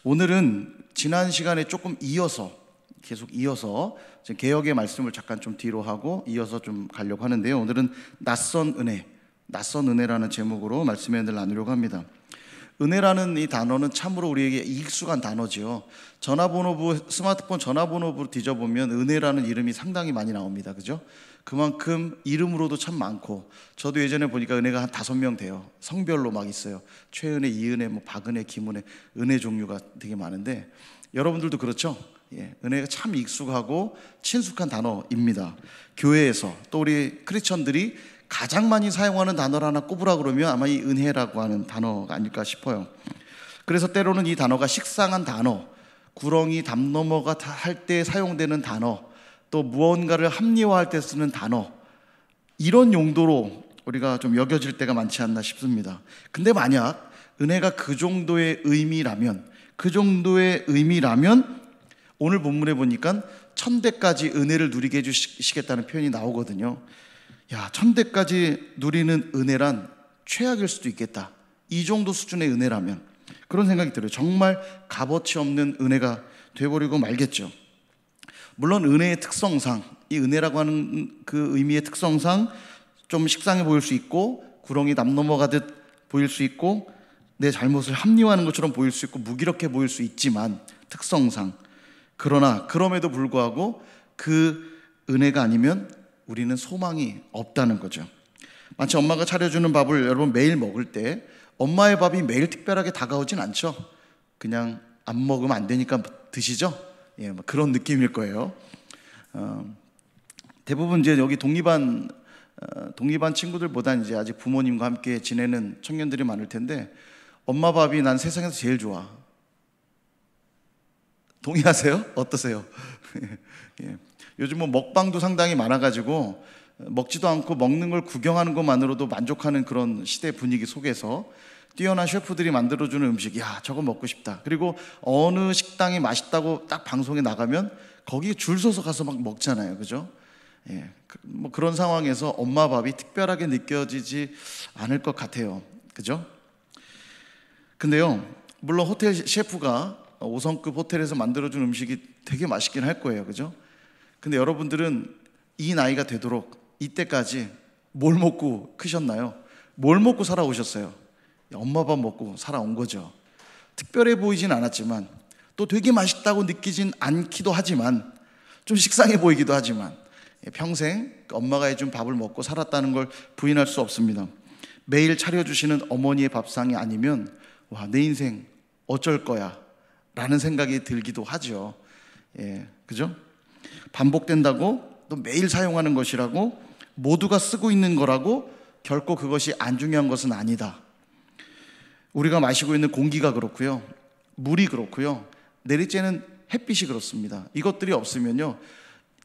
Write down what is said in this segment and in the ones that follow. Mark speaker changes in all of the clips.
Speaker 1: 오늘은 지난 시간에 조금 계속 이어서 개역의 말씀을 잠깐 좀 뒤로 하고 이어서 좀 가려고 하는데요. 오늘은 낯선 은혜라는 제목으로 말씀을 나누려고 합니다. 은혜라는 이 단어는 참으로 우리에게 익숙한 단어지요. 스마트폰 전화번호부 뒤져보면 은혜라는 이름이 상당히 많이 나옵니다. 그죠? 그만큼 이름으로도 참 많고, 저도 예전에 보니까 은혜가 한 5명 돼요. 성별로 막 있어요. 최은혜, 이은혜, 박은혜, 김은혜, 은혜 종류가 되게 많은데, 여러분들도 그렇죠? 예, 은혜가 참 익숙하고 친숙한 단어입니다. 교회에서 또 우리 크리스천들이 가장 많이 사용하는 단어를 하나 꼽으라 그러면 아마 이 은혜라고 하는 단어가 아닐까 싶어요. 그래서 때로는 이 단어가 식상한 단어, 구렁이 담 넘어가 할 때 사용되는 단어, 또 무언가를 합리화할 때 쓰는 단어, 이런 용도로 우리가 좀 여겨질 때가 많지 않나 싶습니다. 근데 만약 은혜가 그 정도의 의미라면 오늘 본문에 보니까 1000대까지 은혜를 누리게 해주시겠다는 표현이 나오거든요. 야, 1000대까지 누리는 은혜란 최악일 수도 있겠다. 이 정도 수준의 은혜라면, 그런 생각이 들어요. 정말 값어치 없는 은혜가 되어버리고 말겠죠. 물론 은혜의 특성상, 이 은혜라고 하는 그 의미의 특성상 좀 식상해 보일 수 있고, 구렁이 담 넘어가듯 보일 수 있고, 내 잘못을 합리화하는 것처럼 보일 수 있고, 무기력해 보일 수 있지만 특성상, 그러나 그럼에도 불구하고 그 은혜가 아니면 우리는 소망이 없다는 거죠. 마치 엄마가 차려주는 밥을 여러분 매일 먹을 때 엄마의 밥이 매일 특별하게 다가오진 않죠. 그냥 안 먹으면 안 되니까 드시죠. 예, 그런 느낌일 거예요. 대부분 이제 여기 독립반 친구들보다 이제 아직 부모님과 함께 지내는 청년들이 많을 텐데, 엄마 밥이 난 세상에서 제일 좋아. 동의하세요? 어떠세요? 예. 요즘 먹방도 상당히 많아가지고 먹지도 않고 먹는 걸 구경하는 것만으로도 만족하는 그런 시대 분위기 속에서 뛰어난 셰프들이 만들어주는 음식, 야, 저거 먹고 싶다. 그리고 어느 식당이 맛있다고 딱 방송에 나가면 거기 줄 서서 가서 막 먹잖아요. 그죠? 예. 그런 상황에서 엄마 밥이 특별하게 느껴지지 않을 것 같아요. 그죠? 근데요, 물론 호텔 셰프가 5성급 호텔에서 만들어준 음식이 되게 맛있긴 할 거예요. 그죠? 근데 여러분들은 이 나이가 되도록 이때까지 뭘 먹고 크셨나요? 뭘 먹고 살아오셨어요? 엄마 밥 먹고 살아온 거죠. 특별해 보이진 않았지만, 또 되게 맛있다고 느끼진 않기도 하지만, 좀 식상해 보이기도 하지만, 평생 엄마가 해준 밥을 먹고 살았다는 걸 부인할 수 없습니다. 매일 차려주시는 어머니의 밥상이 아니면 와, 내 인생 어쩔 거야 라는 생각이 들기도 하죠. 예, 그죠? 반복된다고, 또 매일 사용하는 것이라고, 모두가 쓰고 있는 거라고 결코 그것이 안 중요한 것은 아니다. 우리가 마시고 있는 공기가 그렇고요, 물이 그렇고요, 내리쬐는 햇빛이 그렇습니다. 이것들이 없으면요,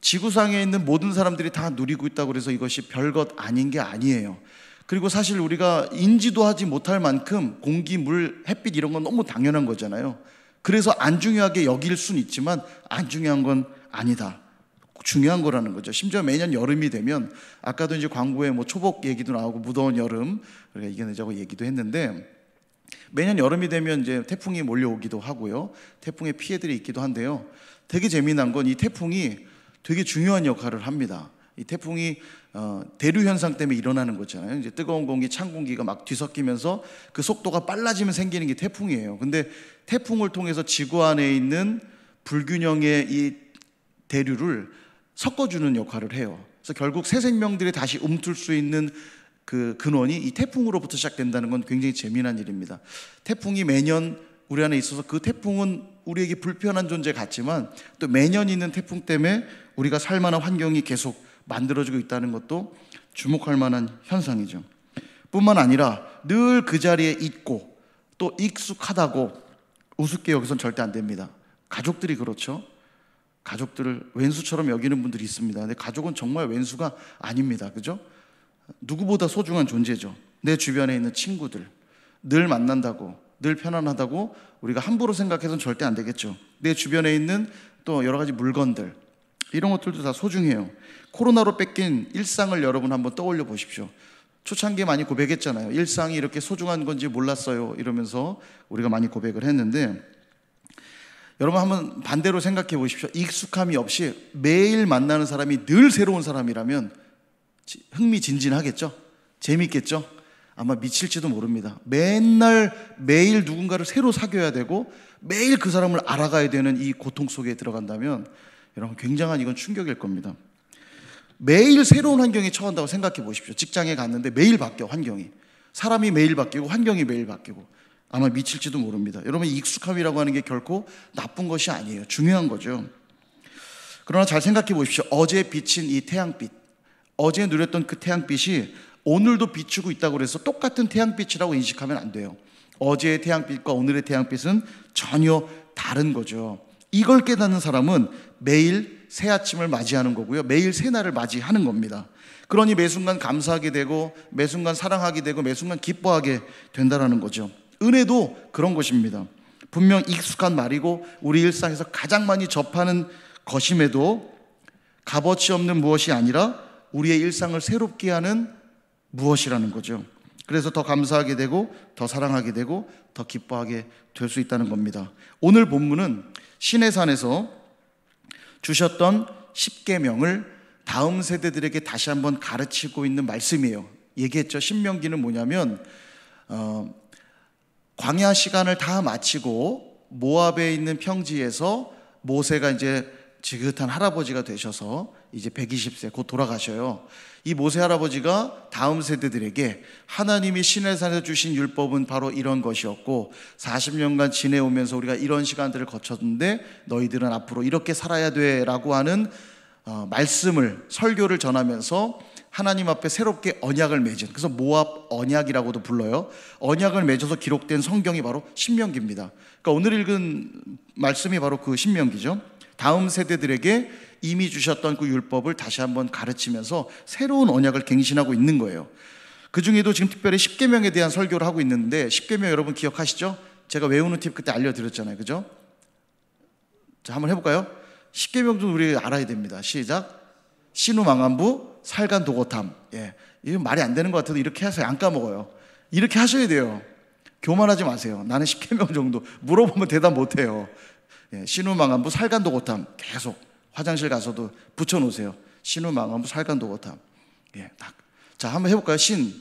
Speaker 1: 지구상에 있는 모든 사람들이 다 누리고 있다고 해서 이것이 별것 아닌 게 아니에요. 그리고 사실 우리가 인지도 하지 못할 만큼 공기, 물, 햇빛 이런 건 너무 당연한 거잖아요. 그래서 안 중요하게 여길 수는 있지만 안 중요한 건 아니다. 중요한 거라는 거죠. 심지어 매년 여름이 되면, 아까도 이제 광고에 초복 얘기도 나오고 무더운 여름 우리가 이겨내자고 얘기도 했는데, 매년 여름이 되면 이제 태풍이 몰려오기도 하고요, 태풍의 피해들이 있기도 한데요, 되게 재미난 건 이 태풍이 되게 중요한 역할을 합니다. 이 태풍이 대류 현상 때문에 일어나는 거잖아요. 이제 뜨거운 공기, 찬 공기가 막 뒤섞이면서 그 속도가 빨라지면 생기는 게 태풍이에요. 근데 태풍을 통해서 지구 안에 있는 불균형의 이 대류를 섞어주는 역할을 해요. 그래서 결국 새 생명들이 다시 움틀 수 있는 그 근원이 이 태풍으로부터 시작된다는 건 굉장히 재미난 일입니다. 태풍이 매년 우리 안에 있어서, 그 태풍은 우리에게 불편한 존재 같지만 또 매년 있는 태풍 때문에 우리가 살만한 환경이 계속 만들어지고 있다는 것도 주목할 만한 현상이죠. 뿐만 아니라 늘 그 자리에 있고 또 익숙하다고 우습게 여기선 절대 안 됩니다. 가족들이 그렇죠. 가족들을 왼수처럼 여기는 분들이 있습니다. 근데 가족은 정말 왼수가 아닙니다. 그죠? 누구보다 소중한 존재죠. 내 주변에 있는 친구들, 늘 만난다고, 늘 편안하다고 우리가 함부로 생각해서는 절대 안 되겠죠. 내 주변에 있는 또 여러 가지 물건들, 이런 것들도 다 소중해요. 코로나로 뺏긴 일상을 여러분 한번 떠올려 보십시오. 초창기에 많이 고백했잖아요. 일상이 이렇게 소중한 건지 몰랐어요 이러면서 우리가 많이 고백을 했는데, 여러분 한번 반대로 생각해 보십시오. 익숙함이 없이 매일 만나는 사람이 늘 새로운 사람이라면 흥미진진하겠죠? 재밌겠죠? 아마 미칠지도 모릅니다. 맨날 매일 누군가를 새로 사귀어야 되고 매일 그 사람을 알아가야 되는 이 고통 속에 들어간다면 여러분 굉장한 이건 충격일 겁니다. 매일 새로운 환경에 처한다고 생각해 보십시오. 직장에 갔는데 매일 바뀌어, 환경이. 사람이 매일 바뀌고 환경이 매일 바뀌고 아마 미칠지도 모릅니다. 여러분, 익숙함이라고 하는 게 결코 나쁜 것이 아니에요. 중요한 거죠. 그러나 잘 생각해 보십시오. 어제 비친 이 태양빛, 어제 누렸던 그 태양빛이 오늘도 비추고 있다고 해서 똑같은 태양빛이라고 인식하면 안 돼요. 어제의 태양빛과 오늘의 태양빛은 전혀 다른 거죠. 이걸 깨닫는 사람은 매일 새 아침을 맞이하는 거고요. 매일 새 날을 맞이하는 겁니다. 그러니 매 순간 감사하게 되고 매 순간 사랑하게 되고 매 순간 기뻐하게 된다는 거죠. 은혜도 그런 것입니다. 분명 익숙한 말이고 우리 일상에서 가장 많이 접하는 것임에도 값어치 없는 무엇이 아니라 우리의 일상을 새롭게 하는 무엇이라는 거죠. 그래서 더 감사하게 되고 더 사랑하게 되고 더 기뻐하게 될 수 있다는 겁니다. 오늘 본문은 시내산에서 주셨던 십계명을 다음 세대들에게 다시 한번 가르치고 있는 말씀이에요. 얘기했죠. 신명기는 뭐냐면 광야 시간을 다 마치고 모압에 있는 평지에서 모세가 이제 지긋한 할아버지가 되셔서 이제 120세 곧 돌아가셔요. 이 모세 할아버지가 다음 세대들에게 하나님이 시내산에서 주신 율법은 바로 이런 것이었고 40년간 지내오면서 우리가 이런 시간들을 거쳤는데 너희들은 앞으로 이렇게 살아야 돼 라고 하는 말씀을, 설교를 전하면서 하나님 앞에 새롭게 언약을 맺은, 그래서 모압 언약이라고도 불러요. 언약을 맺어서 기록된 성경이 바로 신명기입니다. 그러니까 오늘 읽은 말씀이 바로 그 신명기죠. 다음 세대들에게 이미 주셨던 그 율법을 다시 한번 가르치면서 새로운 언약을 갱신하고 있는 거예요. 그 중에도 지금 특별히 십계명에 대한 설교를 하고 있는데, 십계명 여러분 기억하시죠? 제가 외우는 팁 그때 알려드렸잖아요. 그죠? 자, 한번 해볼까요? 십계명도 우리 알아야 됩니다. 시작. 신우망안부 살간도고탐. 예, 이거 말이 안 되는 것 같아도 이렇게 해서 안 까먹어요. 이렇게 하셔야 돼요. 교만하지 마세요. 나는 십계명 정도 물어보면 대답 못해요. 예, 신우망안부 살간도고탐 계속 화장실 가서도 붙여놓으세요. 신우망안부 살간도고탐. 예, 딱. 자, 한번 해볼까요? 신,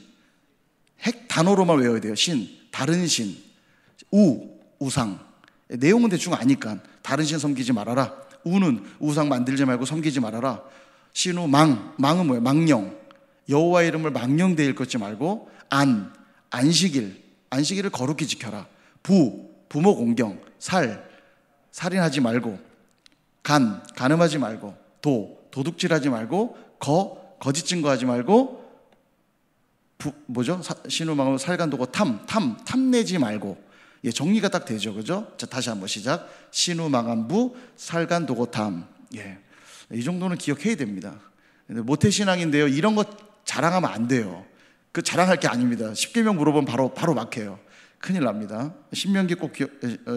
Speaker 1: 핵 단어로만 외워야 돼요. 신, 다른 신, 우상. 예, 내용은 대충 아니까 다른 신 섬기지 말아라. 우는 우상 만들지 말고 섬기지 말아라. 신우망, 망은 뭐예요? 망령. 여호와 이름을 망령되이 일컫지 말고 안식일을 거룩히 지켜라. 부모 공경. 살인하지 말고. 간음하지 말고. 도둑질하지 말고. 거짓 증거하지 말고. 신우망으로 살간도고 탐내지 말고. 예, 정리가 딱 되죠, 그죠? 자, 다시 한번 시작. 신우망안부 살간도고탐. 예, 이 정도는 기억해야 됩니다. 모태신앙인데요, 이런 거 자랑하면 안 돼요. 그 자랑할 게 아닙니다. 십계명 물어보면 바로 막혀요. 큰일 납니다. 신명기 꼭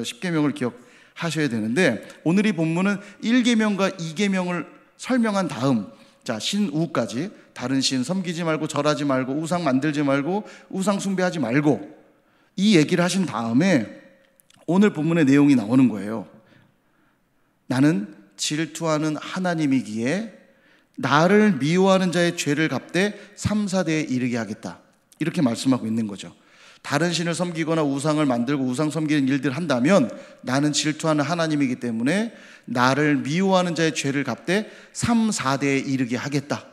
Speaker 1: 십계명을 기억하셔야 되는데, 오늘 이 본문은 1계명과 2계명을 설명한 다음, 자, 신우까지, 다른 신 섬기지 말고 절하지 말고 우상 만들지 말고 우상 숭배하지 말고, 이 얘기를 하신 다음에 오늘 본문의 내용이 나오는 거예요. 나는 질투하는 하나님이기에 나를 미워하는 자의 죄를 갚되 3, 4대에 이르게 하겠다, 이렇게 말씀하고 있는 거죠. 다른 신을 섬기거나 우상을 만들고 우상 섬기는 일들을 한다면 나는 질투하는 하나님이기 때문에 나를 미워하는 자의 죄를 갚되 3, 4대에 이르게 하겠다,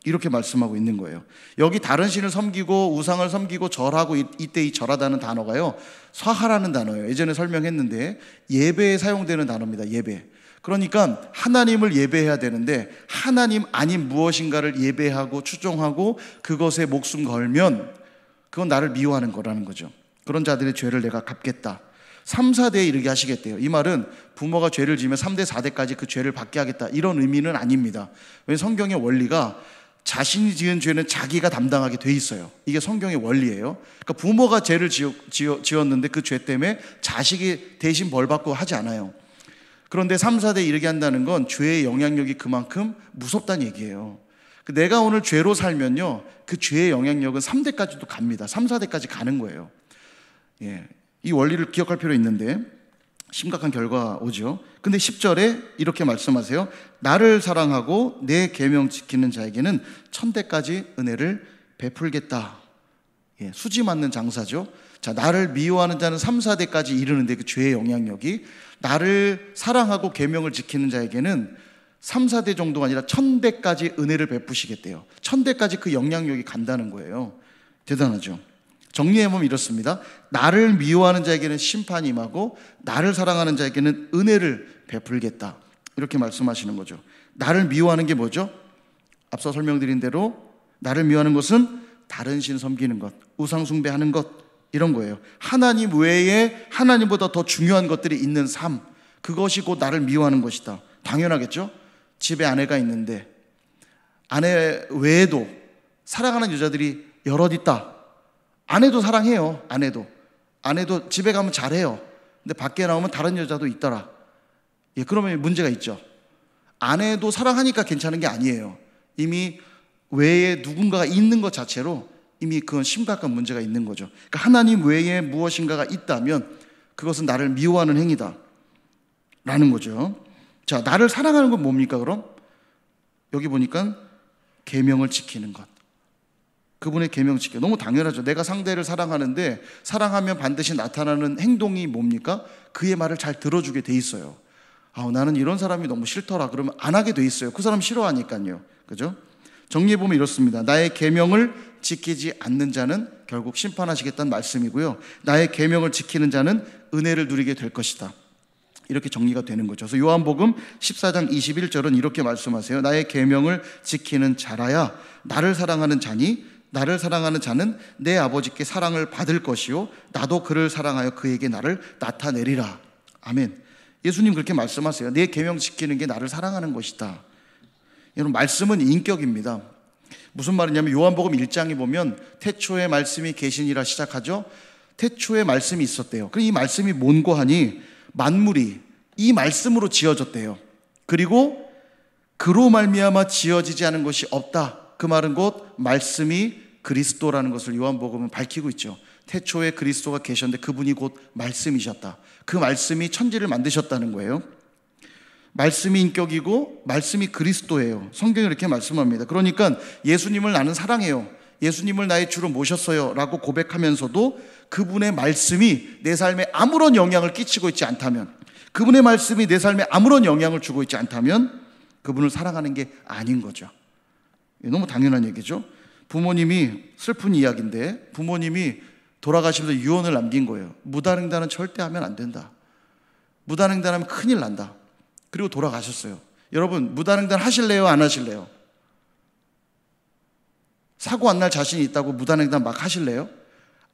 Speaker 1: 이렇게 말씀하고 있는 거예요. 여기 다른 신을 섬기고 우상을 섬기고 절하고, 이때 이 절하다는 단어가요, 사하라는 단어예요. 예전에 설명했는데 예배에 사용되는 단어입니다. 예배. 그러니까 하나님을 예배해야 되는데 하나님 아닌 무엇인가를 예배하고 추종하고 그것에 목숨 걸면 그건 나를 미워하는 거라는 거죠. 그런 자들의 죄를 내가 갚겠다. 3, 4대에 이르게 하시겠대요. 이 말은 부모가 죄를 지으면 3대, 4대까지 그 죄를 받게 하겠다, 이런 의미는 아닙니다. 왜냐하면 성경의 원리가 자신이 지은 죄는 자기가 담당하게 돼 있어요. 이게 성경의 원리예요. 그러니까 부모가 죄를 지었는데 그 죄 때문에 자식이 대신 벌 받고 하지 않아요. 그런데 3, 4대 이르게 한다는 건 죄의 영향력이 그만큼 무섭다는 얘기예요. 내가 오늘 죄로 살면요, 그 죄의 영향력은 3대까지도 갑니다. 3, 4대까지 가는 거예요. 예, 이 원리를 기억할 필요 있는데, 심각한 결과가 오죠. 근데 10절에 이렇게 말씀하세요. 나를 사랑하고 내 계명 지키는 자에게는 천대까지 은혜를 베풀겠다. 예, 수지 맞는 장사죠. 자, 나를 미워하는 자는 3, 4대까지 이르는데 그 죄의 영향력이, 나를 사랑하고 계명을 지키는 자에게는 3, 4대 정도가 아니라 1000대까지 은혜를 베푸시겠대요. 1000대까지 그 영향력이 간다는 거예요. 대단하죠. 정리해보면 이렇습니다. 나를 미워하는 자에게는 심판이 임하고 나를 사랑하는 자에게는 은혜를 베풀겠다. 이렇게 말씀하시는 거죠. 나를 미워하는 게 뭐죠? 앞서 설명드린 대로 나를 미워하는 것은 다른 신 섬기는 것, 우상 숭배하는 것, 이런 거예요. 하나님 외에 하나님보다 더 중요한 것들이 있는 삶, 그것이 곧 나를 미워하는 것이다. 당연하겠죠? 집에 아내가 있는데 아내 외에도 사랑하는 여자들이 여럿 있다. 아내도 사랑해요. 아내도 집에 가면 잘해요. 근데 밖에 나오면 다른 여자도 있더라. 예, 그러면 문제가 있죠. 아내도 사랑하니까 괜찮은 게 아니에요. 이미 외에 누군가가 있는 것 자체로 이미 그건 심각한 문제가 있는 거죠. 그러니까 하나님 외에 무엇인가가 있다면 그것은 나를 미워하는 행위다 라는 거죠. 자, 나를 사랑하는 건 뭡니까 그럼? 여기 보니까 계명을 지키는 것. 그분의 계명 지켜. 너무 당연하죠. 내가 상대를 사랑하는데 사랑하면 반드시 나타나는 행동이 뭡니까? 그의 말을 잘 들어주게 돼 있어요. 나는 이런 사람이 너무 싫더라. 그러면 안 하게 돼 있어요. 그 사람 싫어하니까요. 그죠? 정리해보면 이렇습니다. 나의 계명을 지키지 않는 자는 결국 심판하시겠다는 말씀이고요. 나의 계명을 지키는 자는 은혜를 누리게 될 것이다. 이렇게 정리가 되는 거죠. 그래서 요한복음 14장 21절은 이렇게 말씀하세요. 나의 계명을 지키는 자라야 나를 사랑하는 자니 나를 사랑하는 자는 내 아버지께 사랑을 받을 것이요 나도 그를 사랑하여 그에게 나를 나타내리라. 아멘. 예수님 그렇게 말씀하세요. 내 계명 지키는 게 나를 사랑하는 것이다. 여러분, 말씀은 인격입니다. 무슨 말이냐면 요한복음 1장에 보면 태초에 말씀이 계시니라 시작하죠. 태초에 말씀이 있었대요. 그럼 이 말씀이 뭔고 하니 만물이 이 말씀으로 지어졌대요. 그리고 그로 말미암아 지어지지 않은 것이 없다. 그 말은 곧 말씀이 그리스도라는 것을 요한복음은 밝히고 있죠. 태초에 그리스도가 계셨는데 그분이 곧 말씀이셨다. 그 말씀이 천지를 만드셨다는 거예요. 말씀이 인격이고 말씀이 그리스도예요. 성경이 이렇게 말씀합니다. 그러니까 예수님을 나는 사랑해요. 예수님을 나의 주로 모셨어요 라고 고백하면서도 그분의 말씀이 내 삶에 아무런 영향을 끼치고 있지 않다면, 그분의 말씀이 내 삶에 아무런 영향을 주고 있지 않다면 그분을 사랑하는 게 아닌 거죠. 너무 당연한 얘기죠. 부모님이, 슬픈 이야기인데 부모님이 돌아가시면서 유언을 남긴 거예요. 무단횡단은 절대 하면 안 된다. 무단횡단하면 큰일 난다. 그리고 돌아가셨어요. 여러분, 무단횡단 하실래요? 안 하실래요? 사고 안 날 자신이 있다고 무단횡단 막 하실래요?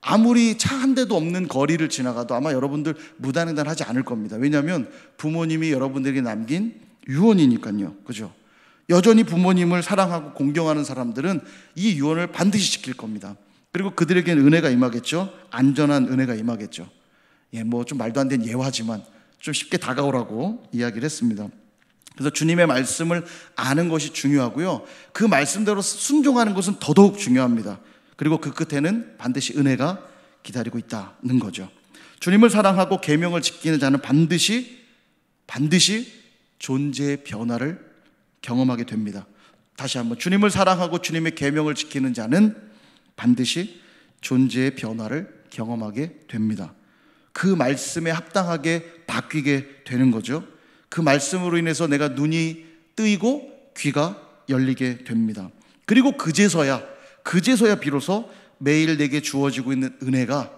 Speaker 1: 아무리 차 한 대도 없는 거리를 지나가도 아마 여러분들 무단횡단 하지 않을 겁니다. 왜냐하면 부모님이 여러분들에게 남긴 유언이니까요. 그죠? 여전히 부모님을 사랑하고 공경하는 사람들은 이 유언을 반드시 지킬 겁니다. 그리고 그들에게는 은혜가 임하겠죠. 안전한 은혜가 임하겠죠. 예, 뭐 좀 말도 안 되는 예화지만 좀 쉽게 다가오라고 이야기를 했습니다. 그래서 주님의 말씀을 아는 것이 중요하고요. 그 말씀대로 순종하는 것은 더더욱 중요합니다. 그리고 그 끝에는 반드시 은혜가 기다리고 있다는 거죠. 주님을 사랑하고 계명을 지키는 자는 반드시 존재의 변화를 경험하게 됩니다. 다시 한번, 주님을 사랑하고 주님의 계명을 지키는 자는 반드시 존재의 변화를 경험하게 됩니다. 그 말씀에 합당하게 바뀌게 되는 거죠. 그 말씀으로 인해서 내가 눈이 뜨이고 귀가 열리게 됩니다. 그리고 그제서야 비로소 매일 내게 주어지고 있는 은혜가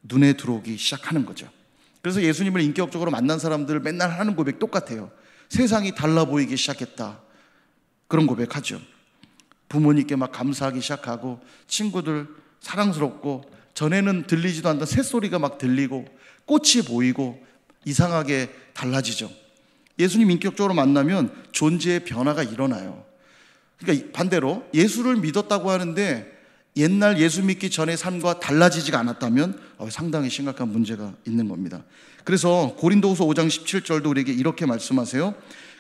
Speaker 1: 눈에 들어오기 시작하는 거죠. 그래서 예수님을 인격적으로 만난 사람들 맨날 하는 고백 똑같아요. 세상이 달라 보이기 시작했다. 그런 고백하죠. 부모님께 막 감사하기 시작하고, 친구들 사랑스럽고, 전에는 들리지도 않던 새소리가 막 들리고, 꽃이 보이고, 이상하게 달라지죠. 예수님 인격적으로 만나면 존재의 변화가 일어나요. 그러니까 반대로 예수를 믿었다고 하는데 옛날 예수 믿기 전의 삶과 달라지지가 않았다면 상당히 심각한 문제가 있는 겁니다. 그래서 고린도후서 5장 17절도 우리에게 이렇게 말씀하세요.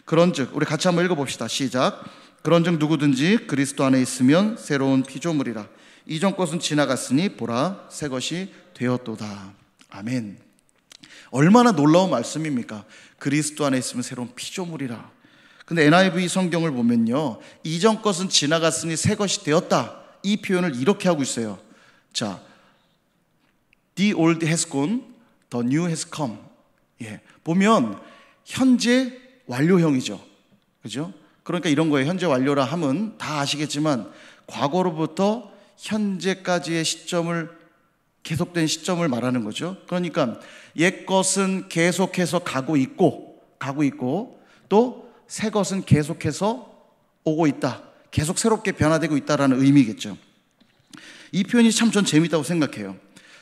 Speaker 1: 그런즉, 우리 같이 한번 읽어봅시다. 시작. 그런즉 누구든지 그리스도 안에 있으면 새로운 피조물이라. 이전 것은 지나갔으니 보라 새 것이 되었도다. 아멘. 얼마나 놀라운 말씀입니까? 그리스도 안에 있으면 새로운 피조물이라. 근데 NIV 성경을 보면요, 이전 것은 지나갔으니 새 것이 되었다, 이 표현을 이렇게 하고 있어요. 자, The old has gone, the new has come. 예, 보면 현재 완료형이죠. 그죠? 그러니까 이런 거예요. 현재 완료라 함은 다 아시겠지만 과거로부터 현재까지의 시점을, 계속된 시점을 말하는 거죠. 그러니까 옛 것은 계속해서 가고 있고 또 새 것은 계속해서 오고 있다, 계속 새롭게 변화되고 있다라는 의미겠죠. 이 표현이 참 전 재미있다고 생각해요.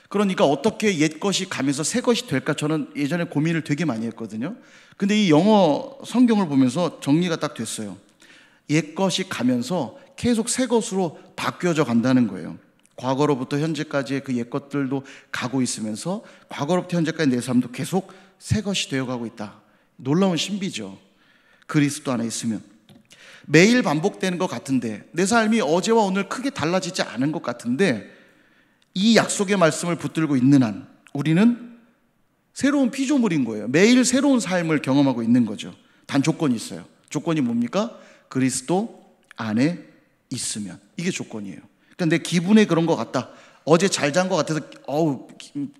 Speaker 1: 그러니까 어떻게 옛 것이 가면서 새 것이 될까, 저는 예전에 고민을 되게 많이 했거든요. 근데 이 영어 성경을 보면서 정리가 딱 됐어요. 옛 것이 가면서 계속 새 것으로 바뀌어져 간다는 거예요. 과거로부터 현재까지의 그 옛 것들도 가고 있으면서 과거로부터 현재까지 내 삶도 계속 새 것이 되어가고 있다. 놀라운 신비죠. 그리스도 안에 있으면 매일 반복되는 것 같은데, 내 삶이 어제와 오늘 크게 달라지지 않은 것 같은데, 이 약속의 말씀을 붙들고 있는 한 우리는 새로운 피조물인 거예요. 매일 새로운 삶을 경험하고 있는 거죠. 단 조건이 있어요. 조건이 뭡니까? 그리스도 안에 있으면. 이게 조건이에요. 그러니까 내 기분에 그런 것 같다, 어제 잘 잔 것 같아서 어우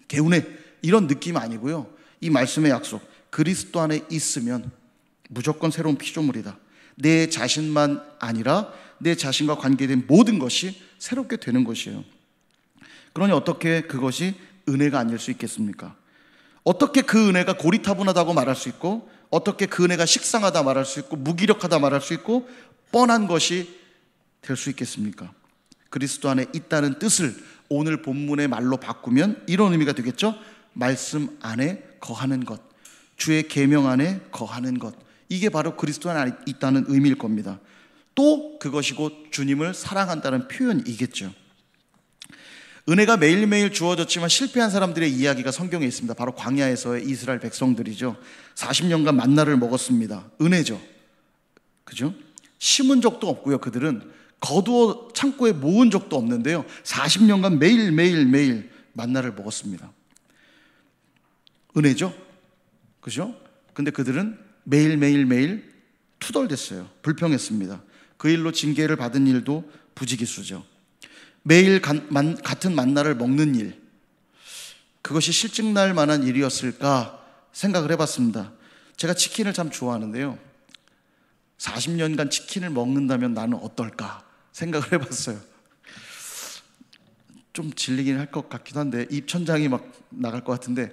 Speaker 1: 개운해, 이런 느낌 아니고요. 이 말씀의 약속, 그리스도 안에 있으면 무조건 새로운 피조물이다. 내 자신만 아니라 내 자신과 관계된 모든 것이 새롭게 되는 것이에요. 그러니 어떻게 그것이 은혜가 아닐 수 있겠습니까? 어떻게 그 은혜가 고리타분하다고 말할 수 있고, 어떻게 그 은혜가 식상하다 말할 수 있고, 무기력하다 말할 수 있고, 뻔한 것이 될 수 있겠습니까? 그리스도 안에 있다는 뜻을 오늘 본문의 말로 바꾸면 이런 의미가 되겠죠. 말씀 안에 거하는 것, 주의 계명 안에 거하는 것, 이게 바로 그리스도 안에 있다는 의미일 겁니다. 또 그것이 곧 주님을 사랑한다는 표현이겠죠. 은혜가 매일매일 주어졌지만 실패한 사람들의 이야기가 성경에 있습니다. 바로 광야에서의 이스라엘 백성들이죠. 40년간 만나를 먹었습니다. 은혜죠. 그죠? 심은 적도 없고요. 그들은 거두어 창고에 모은 적도 없는데요, 40년간 매일 만나를 먹었습니다. 은혜죠. 그죠? 근데 그들은 매일 투덜댔어요. 불평했습니다. 그 일로 징계를 받은 일도 부지기수죠. 매일 같은 만나를 먹는 일, 그것이 실증날 만한 일이었을까 생각을 해봤습니다. 제가 치킨을 참 좋아하는데요, 40년간 치킨을 먹는다면 나는 어떨까 생각을 해봤어요. 좀 질리긴 할 것 같기도 한데, 입천장이 막 나갈 것 같은데,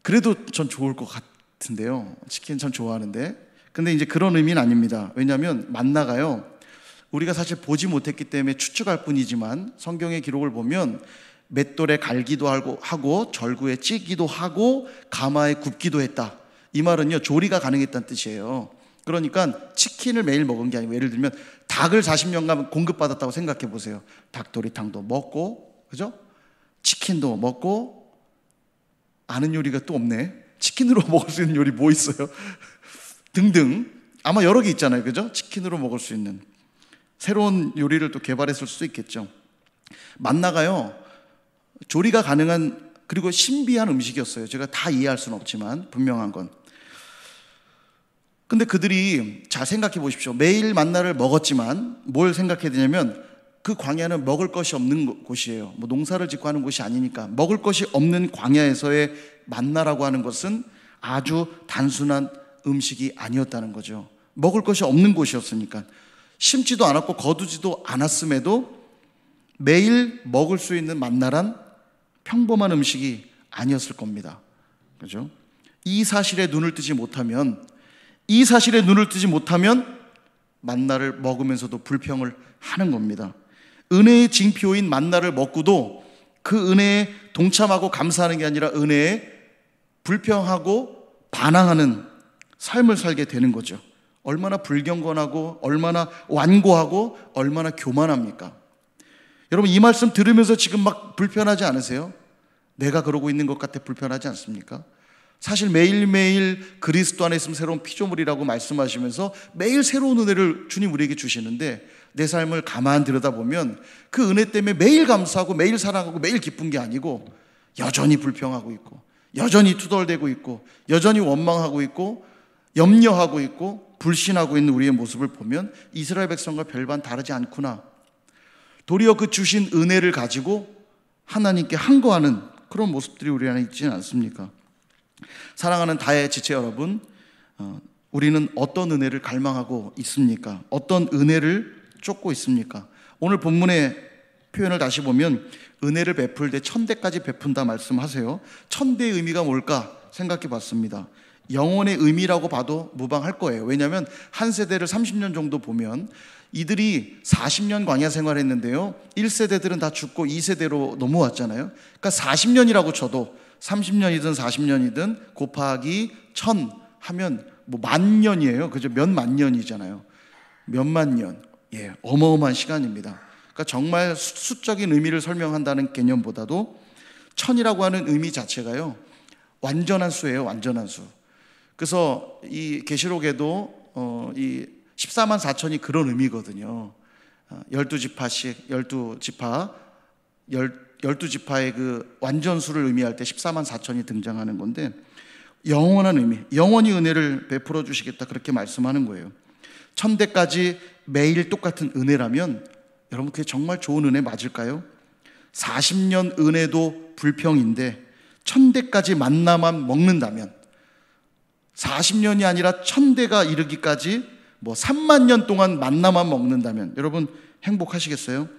Speaker 1: 그래도 전 좋을 것 같은데요. 치킨 참 좋아하는데. 근데 이제 그런 의미는 아닙니다. 왜냐하면 만나가요, 우리가 사실 보지 못했기 때문에 추측할 뿐이지만 성경의 기록을 보면 맷돌에 갈기도 하고 절구에 찌기도 하고 가마에 굽기도 했다. 이 말은요, 조리가 가능했다는 뜻이에요. 그러니까 치킨을 매일 먹은 게 아니고, 예를 들면 닭을 40년간 공급받았다고 생각해 보세요. 닭도리탕도 먹고, 그죠? 치킨도 먹고, 아는 요리가 또 없네. 치킨으로 먹을 수 있는 요리 뭐 있어요? 등등, 아마 여러 개 있잖아요. 그죠? 치킨으로 먹을 수 있는 새로운 요리를 또 개발했을 수도 있겠죠. 만나가요, 조리가 가능한, 그리고 신비한 음식이었어요. 제가 다 이해할 수는 없지만 분명한 건. 근데 그들이, 자 생각해 보십시오. 매일 만나를 먹었지만 뭘 생각해야 되냐면, 그 광야는 먹을 것이 없는 곳이에요. 뭐 농사를 짓고 하는 곳이 아니니까. 먹을 것이 없는 광야에서의 만나라고 하는 것은 아주 단순한 음식이 아니었다는 거죠. 먹을 것이 없는 곳이었으니까. 심지도 않았고 거두지도 않았음에도 매일 먹을 수 있는 만나란 평범한 음식이 아니었을 겁니다. 그죠? 이 사실에 눈을 뜨지 못하면 만나를 먹으면서도 불평을 하는 겁니다. 은혜의 징표인 만나를 먹고도 그 은혜에 동참하고 감사하는 게 아니라 은혜에 불평하고 반항하는 삶을 살게 되는 거죠. 얼마나 불경건하고 얼마나 완고하고 얼마나 교만합니까? 여러분, 이 말씀 들으면서 지금 막 불편하지 않으세요? 내가 그러고 있는 것 같아 불편하지 않습니까? 사실 매일매일 그리스도 안에 있으면 새로운 피조물이라고 말씀하시면서 매일 새로운 은혜를 주님 우리에게 주시는데, 내 삶을 가만 들여다보면 그 은혜 때문에 매일 감사하고 매일 사랑하고 매일 기쁜 게 아니고 여전히 불평하고 있고 여전히 투덜대고 있고, 여전히 원망하고 있고, 염려하고 있고, 불신하고 있는 우리의 모습을 보면 이스라엘 백성과 별반 다르지 않구나. 도리어 그 주신 은혜를 가지고 하나님께 항거하는 그런 모습들이 우리 안에 있지는 않습니까? 사랑하는 다의 지체 여러분, 우리는 어떤 은혜를 갈망하고 있습니까? 어떤 은혜를 쫓고 있습니까? 오늘 본문의 표현을 다시 보면 은혜를 베풀 때 천대까지 베푼다 말씀하세요. 천대의 의미가 뭘까 생각해 봤습니다. 영원의 의미라고 봐도 무방할 거예요. 왜냐하면 한 세대를 30년 정도 보면 이들이 40년 광야 생활했는데요, 1세대들은 다 죽고 2세대로 넘어왔잖아요. 그러니까 40년이라고 쳐도 30년이든 40년이든 곱하기 1000 하면 뭐 만년이에요. 그죠? 몇 만년이잖아요. 몇만 년. 예, 어마어마한 시간입니다. 그러니까 정말 수적인 의미를 설명한다는 개념보다도 천이라고 하는 의미 자체가요, 완전한 수예요. 완전한 수. 그래서 이 계시록에도 이 14만 4천이 그런 의미거든요. 12지파씩 12지파의 그 완전수를 의미할 때 14만 4천이 등장하는 건데, 영원한 의미, 영원히 은혜를 베풀어 주시겠다 그렇게 말씀하는 거예요. 천대까지 매일 똑같은 은혜라면 여러분 그게 정말 좋은 은혜 맞을까요? 40년 은혜도 불평인데 천대까지 만나만 먹는다면, 40년이 아니라 천대가 이르기까지 뭐 3만 년 동안 만나만 먹는다면 여러분 행복하시겠어요?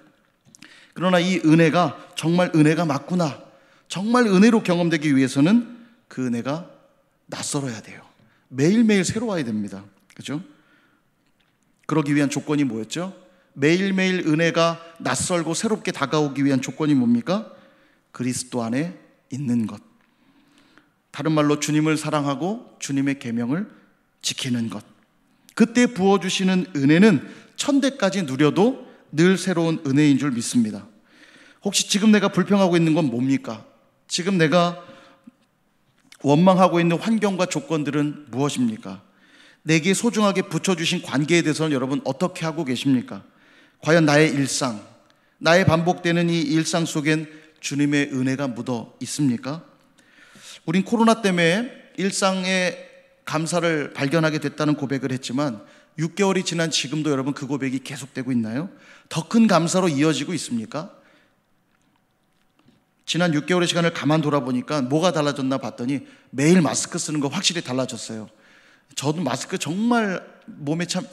Speaker 1: 그러나 이 은혜가 정말 은혜가 맞구나, 정말 은혜로 경험되기 위해서는 그 은혜가 낯설어야 돼요. 매일매일 새로워야 됩니다. 그죠? 그러기 위한 조건이 뭐였죠? 매일매일 은혜가 낯설고 새롭게 다가오기 위한 조건이 뭡니까? 그리스도 안에 있는 것. 다른 말로 주님을 사랑하고 주님의 계명을 지키는 것. 그때 부어주시는 은혜는 천대까지 누려도 늘 새로운 은혜인 줄 믿습니다. 혹시 지금 내가 불평하고 있는 건 뭡니까? 지금 내가 원망하고 있는 환경과 조건들은 무엇입니까? 내게 소중하게 붙여주신 관계에 대해서는 여러분 어떻게 하고 계십니까? 과연 나의 일상, 나의 반복되는 이 일상 속엔 주님의 은혜가 묻어 있습니까? 우린 코로나 때문에 일상의 감사를 발견하게 됐다는 고백을 했지만 6개월이 지난 지금도 여러분 그 고백이 계속되고 있나요? 더 큰 감사로 이어지고 있습니까? 지난 6개월의 시간을 가만 돌아보니까 뭐가 달라졌나 봤더니 매일 마스크 쓰는 거 확실히 달라졌어요. 저도 마스크 정말 몸에 참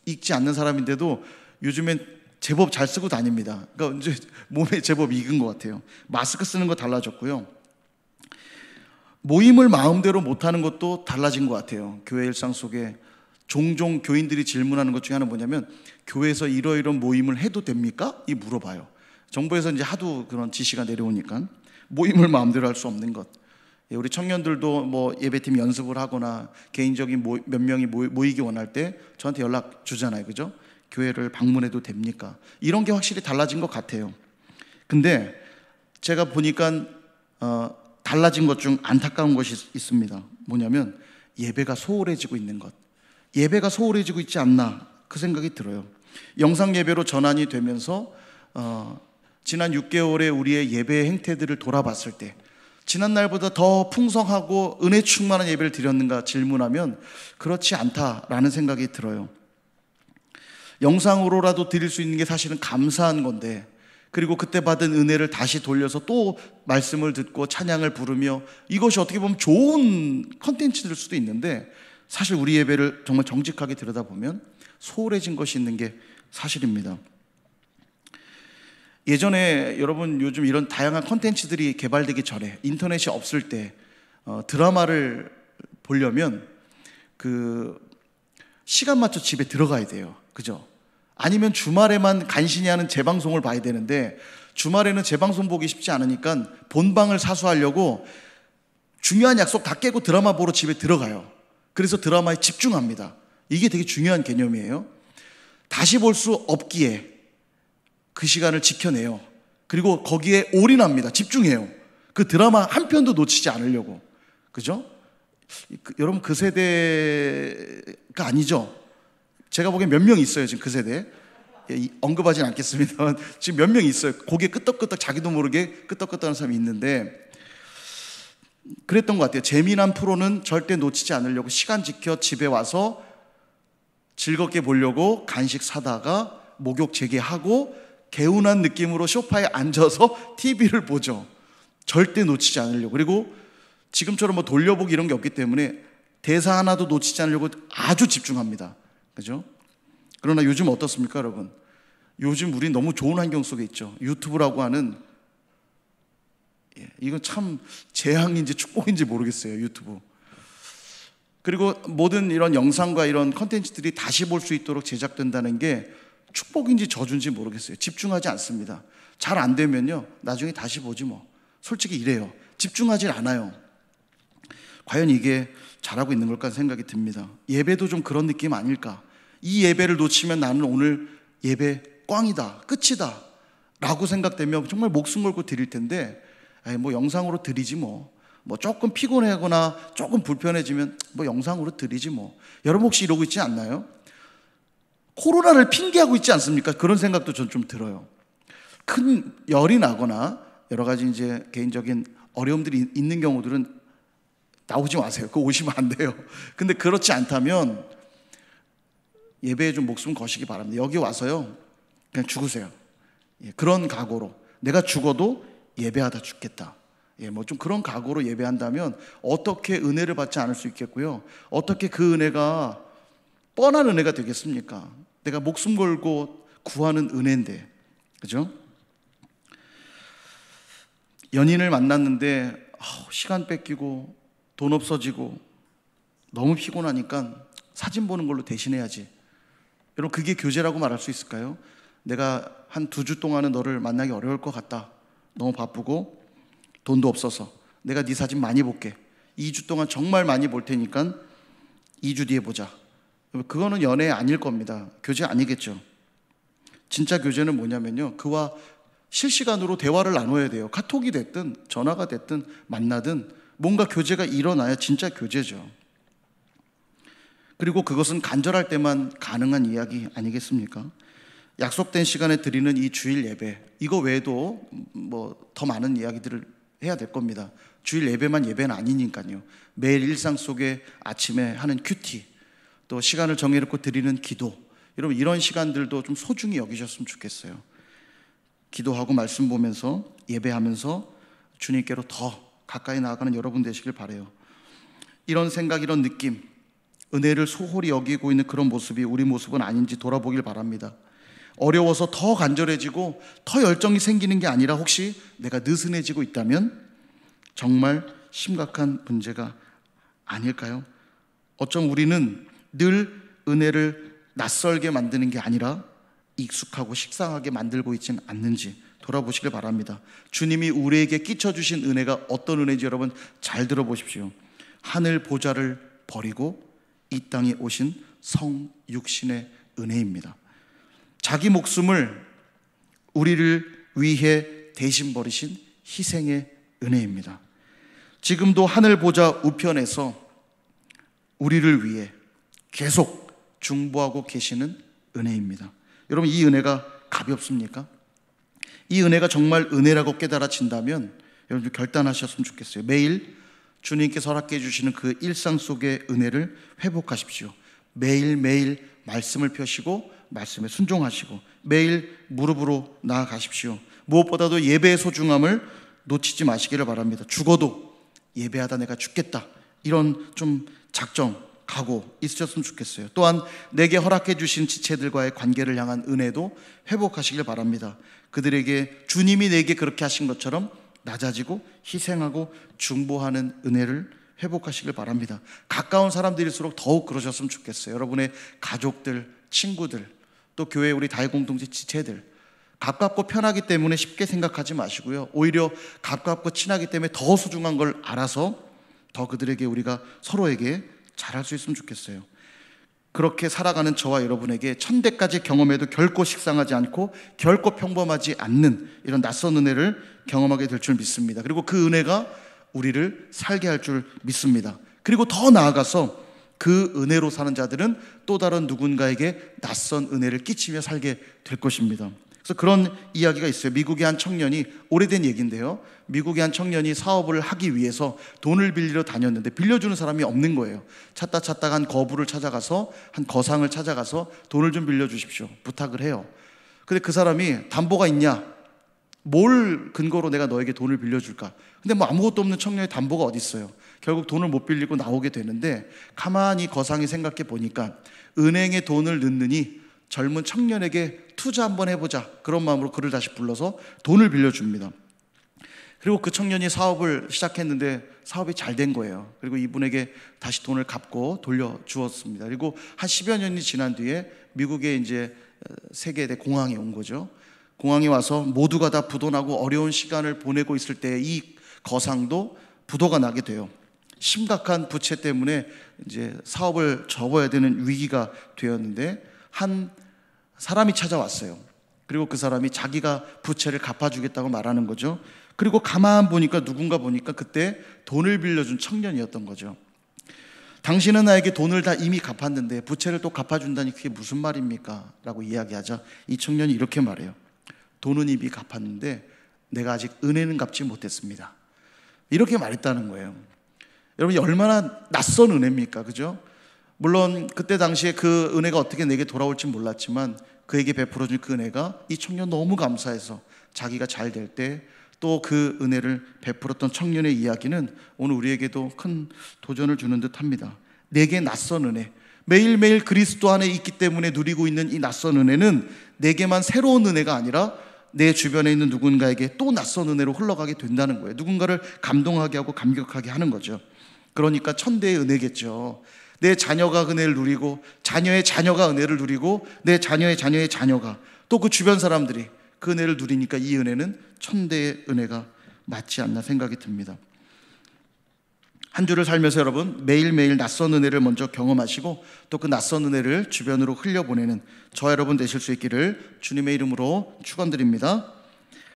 Speaker 1: 익지 않는 사람인데도 요즘엔 제법 잘 쓰고 다닙니다. 그러니까 이제 몸에 제법 익은 것 같아요. 마스크 쓰는 거 달라졌고요. 모임을 마음대로 못하는 것도 달라진 것 같아요. 교회 일상 속에 종종 교인들이 질문하는 것 중에 하나는 뭐냐면, 교회에서 이러이러한 모임을 해도 됩니까? 이 물어봐요. 정부에서 이제 하도 그런 지시가 내려오니까 모임을 마음대로 할 수 없는 것. 우리 청년들도 뭐 예배팀 연습을 하거나 개인적인 몇 명이 모이기 원할 때 저한테 연락 주잖아요. 그죠? 교회를 방문해도 됩니까? 이런 게 확실히 달라진 것 같아요. 근데 제가 보니까 달라진 것 중 안타까운 것이 있습니다. 뭐냐면 예배가 소홀해지고 있는 것. 예배가 소홀해지고 있지 않나 그 생각이 들어요. 영상 예배로 전환이 되면서 지난 6개월의 우리의 예배 행태들을 돌아봤을 때 지난 날보다 더 풍성하고 은혜 충만한 예배를 드렸는가 질문하면 그렇지 않다라는 생각이 들어요. 영상으로라도 드릴 수 있는 게 사실은 감사한 건데, 그리고 그때 받은 은혜를 다시 돌려서 또 말씀을 듣고 찬양을 부르며 이것이 어떻게 보면 좋은 컨텐츠일 수도 있는데, 사실 우리 예배를 정말 정직하게 들여다보면 소홀해진 것이 있는 게 사실입니다. 예전에 여러분 요즘 이런 다양한 컨텐츠들이 개발되기 전에, 인터넷이 없을 때 드라마를 보려면 그 시간 맞춰 집에 들어가야 돼요. 그죠? 아니면 주말에만 간신히 하는 재방송을 봐야 되는데, 주말에는 재방송 보기 쉽지 않으니까 본방을 사수하려고 중요한 약속 다 깨고 드라마 보러 집에 들어가요. 그래서 드라마에 집중합니다. 이게 되게 중요한 개념이에요. 다시 볼 수 없기에 그 시간을 지켜내요. 그리고 거기에 올인합니다. 집중해요. 그 드라마 한 편도 놓치지 않으려고. 그죠? 여러분 그 세대가 아니죠? 제가 보기엔 몇 명 있어요 지금 그 세대. 언급하진 않겠습니다만 지금 몇 명 있어요. 고개 끄덕끄덕, 자기도 모르게 끄덕끄덕하는 사람이 있는데, 그랬던 것 같아요. 재미난 프로는 절대 놓치지 않으려고 시간 지켜 집에 와서 즐겁게 보려고 간식 사다가 목욕 재개하고 개운한 느낌으로 소파에 앉아서 TV를 보죠. 절대 놓치지 않으려고. 그리고 지금처럼 뭐 돌려보기 이런 게 없기 때문에 대사 하나도 놓치지 않으려고 아주 집중합니다. 그죠? 그러나 요즘 어떻습니까, 여러분? 요즘 우리 너무 좋은 환경 속에 있죠. 유튜브라고 하는, 이건 참 재앙인지 축복인지 모르겠어요, 유튜브. 그리고 모든 이런 영상과 이런 컨텐츠들이 다시 볼 수 있도록 제작된다는 게 축복인지 저주인지 모르겠어요. 집중하지 않습니다. 잘 안 되면요, 나중에 다시 보지 뭐. 솔직히 이래요. 집중하지 않아요. 과연 이게 잘하고 있는 걸까 생각이 듭니다. 예배도 좀 그런 느낌 아닐까? 이 예배를 놓치면 나는 오늘 예배 꽝이다, 끝이다 라고 생각되면 정말 목숨 걸고 드릴 텐데, 뭐 영상으로 드리지 뭐 조금 피곤하거나 조금 불편해지면 뭐 영상으로 드리지 뭐. 여러분 혹시 이러고 있지 않나요? 코로나를 핑계하고 있지 않습니까? 그런 생각도 전 좀 들어요. 큰 열이 나거나 여러 가지 이제 개인적인 어려움들이 있는 경우들은 나오지 마세요. 그거 오시면 안 돼요. 근데 그렇지 않다면 예배에 좀 목숨 거시기 바랍니다. 여기 와서요, 그냥 죽으세요. 그런 각오로 내가 죽어도 예배하다 죽겠다. 뭐 좀 그런 각오로 예배한다면 어떻게 은혜를 받지 않을 수 있겠고요. 어떻게 그 은혜가 뻔한 은혜가 되겠습니까? 내가 목숨 걸고 구하는 은혜인데, 그죠? 연인을 만났는데 시간 뺏기고 돈 없어지고 너무 피곤하니까 사진 보는 걸로 대신해야지. 여러분, 그게 교제라고 말할 수 있을까요? 내가 한 2주 동안은 너를 만나기 어려울 것 같다. 너무 바쁘고 돈도 없어서 내가 네 사진 많이 볼게. 2주 동안 정말 많이 볼 테니까 2주 뒤에 보자. 그거는 연애 아닐 겁니다. 교제 아니겠죠. 진짜 교제는 뭐냐면요, 그와 실시간으로 대화를 나눠야 돼요. 카톡이 됐든 전화가 됐든 만나든 뭔가 교제가 일어나야 진짜 교제죠. 그리고 그것은 간절할 때만 가능한 이야기 아니겠습니까? 약속된 시간에 드리는 이 주일 예배, 이거 외에도 뭐 더 많은 이야기들을 해야 될 겁니다. 주일 예배만 예배는 아니니까요. 매일 일상 속에 아침에 하는 큐티, 또 시간을 정해놓고 드리는 기도, 여러분 이런 시간들도 좀 소중히 여기셨으면 좋겠어요. 기도하고 말씀 보면서 예배하면서 주님께로 더 가까이 나아가는 여러분 되시길 바라요. 이런 생각, 이런 느낌, 은혜를 소홀히 여기고 있는 그런 모습이 우리 모습은 아닌지 돌아보길 바랍니다. 어려워서 더 간절해지고 더 열정이 생기는 게 아니라 혹시 내가 느슨해지고 있다면 정말 심각한 문제가 아닐까요? 어쩜 우리는 늘 은혜를 낯설게 만드는 게 아니라 익숙하고 식상하게 만들고 있지는 않는지 돌아보시길 바랍니다. 주님이 우리에게 끼쳐주신 은혜가 어떤 은혜인지 여러분 잘 들어보십시오. 하늘 보좌를 버리고 이 땅에 오신 성육신의 은혜입니다. 자기 목숨을 우리를 위해 대신 버리신 희생의 은혜입니다. 지금도 하늘 보좌 우편에서 우리를 위해 계속 중보하고 계시는 은혜입니다. 여러분, 이 은혜가 가볍습니까? 이 은혜가 정말 은혜라고 깨달아진다면 여러분 결단하셨으면 좋겠어요. 매일 주님께서 허락해 주시는 그 일상 속의 은혜를 회복하십시오. 매일매일 말씀을 펴시고 말씀에 순종하시고 매일 무릎으로 나아가십시오. 무엇보다도 예배의 소중함을 놓치지 마시기를 바랍니다. 죽어도 예배하다 내가 죽겠다, 이런 좀 작정, 각오 있으셨으면 좋겠어요. 또한 내게 허락해 주신 지체들과의 관계를 향한 은혜도 회복하시길 바랍니다. 그들에게 주님이 내게 그렇게 하신 것처럼 낮아지고 희생하고 중보하는 은혜를 회복하시길 바랍니다. 가까운 사람들일수록 더욱 그러셨으면 좋겠어요. 여러분의 가족들, 친구들, 또 교회 우리 다회공동체 지체들, 가깝고 편하기 때문에 쉽게 생각하지 마시고요, 오히려 가깝고 친하기 때문에 더 소중한 걸 알아서 더 그들에게 우리가 서로에게 잘할 수 있으면 좋겠어요. 그렇게 살아가는 저와 여러분에게 천대까지 경험해도 결코 식상하지 않고 결코 평범하지 않는 이런 낯선 은혜를 경험하게 될 줄 믿습니다. 그리고 그 은혜가 우리를 살게 할 줄 믿습니다. 그리고 더 나아가서 그 은혜로 사는 자들은 또 다른 누군가에게 낯선 은혜를 끼치며 살게 될 것입니다. 그래서 그런 이야기가 있어요. 미국의 한 청년이, 오래된 얘기인데요, 미국의 한 청년이 사업을 하기 위해서 돈을 빌리러 다녔는데 빌려주는 사람이 없는 거예요. 찾다가 한 거부를 찾아가서, 한 거상을 찾아가서 돈을 좀 빌려주십시오 부탁을 해요. 근데 그 사람이 담보가 있냐? 뭘 근거로 내가 너에게 돈을 빌려줄까? 근데 뭐 아무것도 없는 청년의 담보가 어디 있어요? 결국 돈을 못 빌리고 나오게 되는데, 가만히 거상이 생각해 보니까 은행에 돈을 넣느니 젊은 청년에게 투자 한번 해보자, 그런 마음으로 그를 다시 불러서 돈을 빌려줍니다. 그리고 그 청년이 사업을 시작했는데 사업이 잘 된 거예요. 그리고 이분에게 다시 돈을 갚고 돌려주었습니다. 그리고 한 10여 년이 지난 뒤에 미국의 이제 세계대 공황이 온 거죠. 공황이 와서 모두가 다 부도나고 어려운 시간을 보내고 있을 때 이 거상도 부도가 나게 돼요. 심각한 부채 때문에 이제 사업을 접어야 되는 위기가 되었는데, 한 사람이 찾아왔어요. 그리고 그 사람이 자기가 부채를 갚아주겠다고 말하는 거죠. 그리고 가만 보니까 누군가 보니까 그때 돈을 빌려준 청년이었던 거죠. 당신은 나에게 돈을 다 이미 갚았는데 부채를 또 갚아준다니 그게 무슨 말입니까? 라고 이야기하자 이 청년이 이렇게 말해요. 돈은 이미 갚았는데 내가 아직 은혜는 갚지 못했습니다. 이렇게 말했다는 거예요. 여러분, 얼마나 낯선 은혜입니까? 그죠? 물론 그때 당시에 그 은혜가 어떻게 내게 돌아올지 몰랐지만 그에게 베풀어준 그 은혜가 이 청년 너무 감사해서 자기가 잘 될 때 또 그 은혜를 베풀었던 청년의 이야기는 오늘 우리에게도 큰 도전을 주는 듯 합니다. 내게 낯선 은혜, 매일매일 그리스도 안에 있기 때문에 누리고 있는 이 낯선 은혜는 내게만 새로운 은혜가 아니라 내 주변에 있는 누군가에게 또 낯선 은혜로 흘러가게 된다는 거예요. 누군가를 감동하게 하고 감격하게 하는 거죠. 그러니까 천대의 은혜겠죠. 내 자녀가 은혜를 누리고 자녀의 자녀가 은혜를 누리고 내 자녀의 자녀의 자녀가 또 그 주변 사람들이 그 은혜를 누리니까 이 은혜는 천대의 은혜가 맞지 않나 생각이 듭니다. 한 주를 살면서 여러분, 매일매일 낯선 은혜를 먼저 경험하시고 또 그 낯선 은혜를 주변으로 흘려보내는 저 여러분 되실 수 있기를 주님의 이름으로 축원드립니다.